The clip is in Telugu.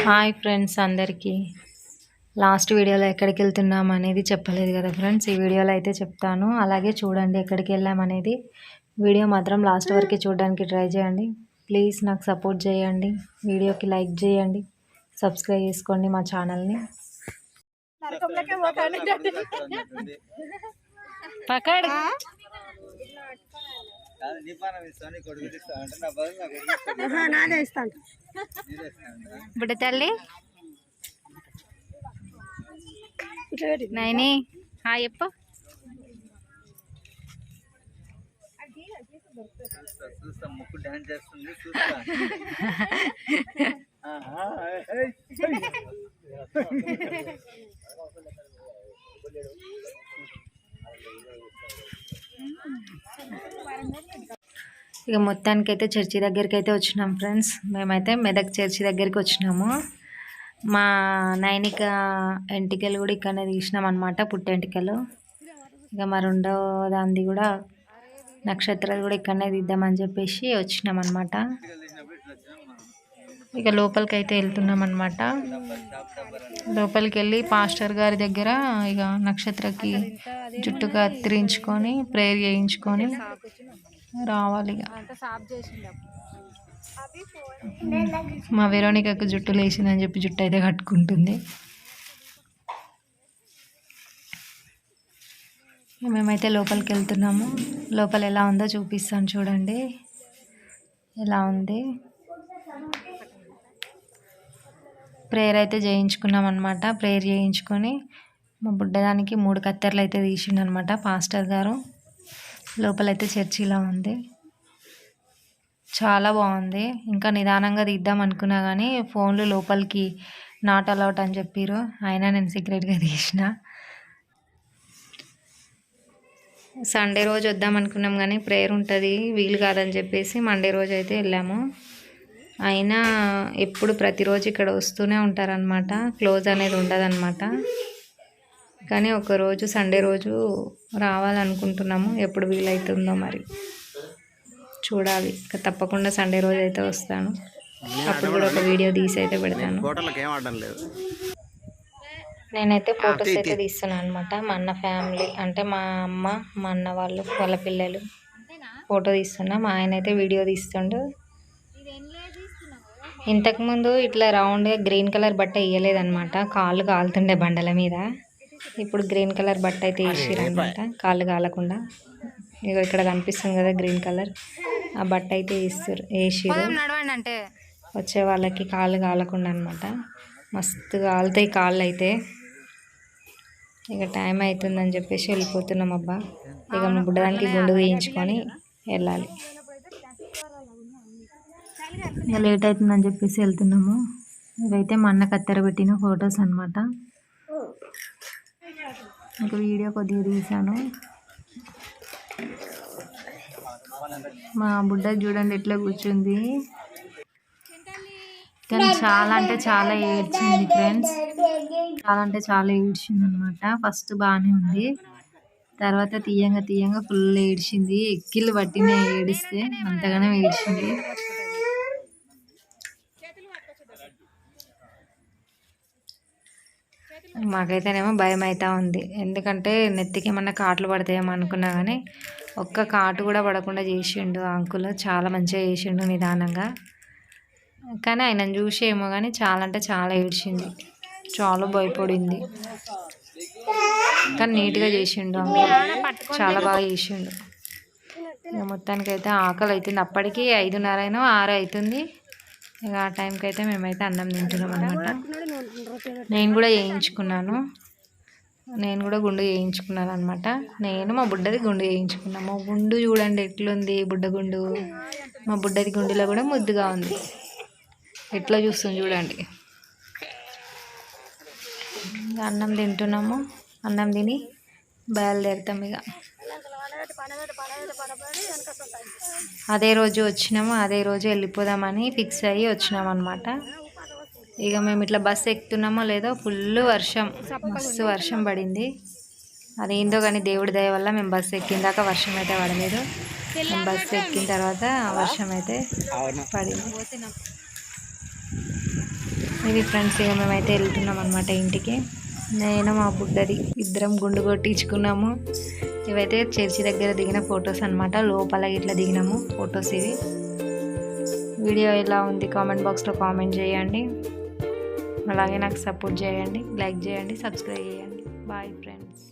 హాయ్ ఫ్రెండ్స్ అందరికీ లాస్ట్ వీడియోలో ఎక్కడికి వెళ్తున్నాం అనేది చెప్పలేదు కదా ఫ్రెండ్స్. ఈ వీడియోలో అయితే చెప్తాను. అలాగే చూడండి ఎక్కడికి వెళ్ళాం అనేది. వీడియో మాత్రం లాస్ట్ వరకు చూడడానికి ట్రై చేయండి. ప్లీజ్ నాకు సపోర్ట్ చేయండి. వీడియోకి లైక్ చేయండి, సబ్స్క్రైబ్ చేసుకోండి మా ఛానల్ని. పకడ్ బుడ్డ తల్లి నైని హాయ్ చెప్పు. ముక్కు డాన్స్ చేస్తుంది ఇక మొత్తానికైతే చర్చి దగ్గరికి అయితే వచ్చినాం ఫ్రెండ్స్. మేమైతే మెదక్ చర్చి దగ్గరికి వచ్చినాము. మా నైనిక ఎంటికలు కూడా ఇక్కడనే తీసినాం అనమాట, పుట్టెంటికలు. ఇక మా రెండో దాంది కూడా నక్షత్రాలు కూడా ఇక్కడనే తీద్దామని చెప్పేసి వచ్చినాం అనమాట. ఇక లోపలికి అయితే వెళ్తున్నాం అనమాట. లోపలికి వెళ్ళి పాస్టర్ గారి దగ్గర ఇక నక్షత్రకి జుట్టు కత్తిరించుకొని ప్రేయర్ చేయించుకొని రావాలి. ఇక మా వెరోనికకు జుట్టు లేచిందని చెప్పి జుట్టు అయితే కట్టుకుంటుంది. మేమైతే లోపలికి వెళ్తున్నాము. లోపల ఎలా ఉందో చూపిస్తాను చూడండి. ఎలా ఉంది. ప్రేయర్ అయితే చేయించుకున్నాం అనమాట. ప్రేయర్ చేయించుకొని మా బుడ్డదానికి 3 కత్తెరలు అయితే తీసిండనమాట పాస్టర్ గారు. లోపలైతే చర్చిలా ఉంది, చాలా బాగుంది. ఇంకా నిదానంగా తీద్దాం అనుకున్నా కానీ ఫోన్లు లోపలికి నాట్ అలౌట్ అని చెప్పారు. అయినా నేను సీక్రెట్గా తీసిన. సండే రోజు వద్దాం అనుకున్నాం కానీ ప్రేయర్ ఉంటుంది, వీలు కాదని చెప్పేసి మండే రోజు అయితే వెళ్ళాము. అయినా ఎప్పుడు ప్రతిరోజు ఇక్కడ వస్తూనే ఉంటారనమాట, క్లోజ్ అనేది ఉండదన్నమాట. కానీ ఒకరోజు సండే రోజు రావాలనుకుంటున్నాము. ఎప్పుడు వీలవుతుందో మరి చూడాలి. తప్పకుండా సండే రోజు అయితే వస్తాను. అప్పుడు కూడా ఒక వీడియో తీసి అయితే పెడతాను. నేనైతే ఫొటోస్ అయితే తీస్తున్నాను అనమాట. మా అన్న ఫ్యామిలీ అంటే మా అమ్మ, మా అన్న వాళ్ళ పిల్లలు ఫోటో తీస్తున్నా. మా ఆయన అయితే వీడియో తీస్తుండు. ఇంతకుముందు ఇట్లా రౌండ్గా గ్రీన్ కలర్ బట్ట వేయలేదన్నమాట, కాళ్ళు కాలుతుండే బండల మీద. ఇప్పుడు గ్రీన్ కలర్ బట్ట అయితే వేసిరనమాట, కాళ్ళు కాలకుండా. ఇక ఇక్కడ కనిపిస్తుంది కదా గ్రీన్ కలర్, ఆ బట్ట అయితే వేసిరు అంటే వచ్చే వాళ్ళకి కాళ్ళు కాలకుండా అనమాట. మస్తు కాలుతాయి కాళ్ళు అయితే. ఇక టైం అవుతుందని చెప్పేసి వెళ్ళిపోతున్నాం అబ్బా. ఇక మా బుడ్డదానికి గుండు వేయించుకొని వెళ్ళాలి. ఇక లేట్ అవుతుందని చెప్పేసి వెళ్తున్నాము. ఇవైతే మా అన్న కత్తెర పెట్టిన ఫొటోస్ అనమాట. ఇంకా వీడియో కొద్దిగా తీసాను. మా బుడ్డ చూడండి ఎట్లా కూర్చుంది. కానీ చాలా అంటే చాలా ఏడ్చింది ఫ్రెండ్స్. చాలా అంటే చాలా ఏడ్చింది అనమాట. ఫస్ట్ బాగానే ఉంది, తర్వాత తీయంగా ఫుల్ ఏడ్చింది. ఎక్కిళ్ళు పట్టిన ఏడిస్తే అంతగానే ఏడ్చింది. మాకైతేనేమో భయం అవుతా ఉంది, ఎందుకంటే నెత్తికి ఏమన్నా కాట్లు పడతాయేమో అనుకున్నా కానీ ఒక్క కాటు కూడా పడకుండా చేసిండు ఆ అంకుల్. చాలా మంచిగా చేసిండు నిదానంగా. కానీ ఆయనను చూసి ఏమో కానీ చాలా అంటే చాలా ఏడ్చింది, చాలా భయపడింది. కానీ నీట్గా చేసిండు అంకుల్, చాలా బాగా చేసిండు. ఇక మొత్తానికైతే ఆకలి అవుతుంది. అప్పటికి 5:30 అయినా 6 అవుతుంది. ఇక ఆ టైంకి అయితే మేమైతే అన్నం తింటున్నాం అనమాట. నేను కూడా గుండు చేయించుకున్నాను అనమాట. నేను మా బుడ్డది గుండు చేయించుకున్నాము. గుండు చూడండి ఎట్లుంది బుడ్డ గుండు. మా బుడ్డది గుండులో కూడా ముద్దుగా ఉంది, ఎట్లా చూస్తుంది చూడండి. అన్నం తింటున్నాము. అన్నం తిని బయలుదేరుతాం. ఇక అదే రోజు వచ్చినాము, అదే రోజు వెళ్ళిపోదామని ఫిక్స్ అయ్యి వచ్చినాం అనమాట. ఇక మేము ఇట్లా బస్సు ఎక్కుతున్నామో లేదో ఫుల్ వర్షం, మస్తు వర్షం పడింది. అదేందో కానీ దేవుడి దయ వల్ల మేము బస్సు ఎక్కిందాక వర్షం అయితే పడలేదు. మేము బస్సు ఎక్కిన తర్వాత వర్షం అయితే పడింది. ఇది ఫ్రెండ్స్, ఇక మేమైతే వెళ్తున్నాం అనమాట ఇంటికి. నేను మా బుడ్డది ఇద్దరం గుండు కొట్టించుకున్నాము. ఇవైతే చర్చి దగ్గర దిగిన ఫొటోస్ అనమాట. లోపల ఇట్లా దిగినాము ఫొటోస్ ఇవి. వీడియో ఎలా ఉంది కామెంట్ బాక్స్లో కామెంట్ చేయండి. అలాగే నాకు సపోర్ట్ చేయండి, లైక్ చేయండి, సబ్స్క్రైబ్ చేయండి. Bye friends.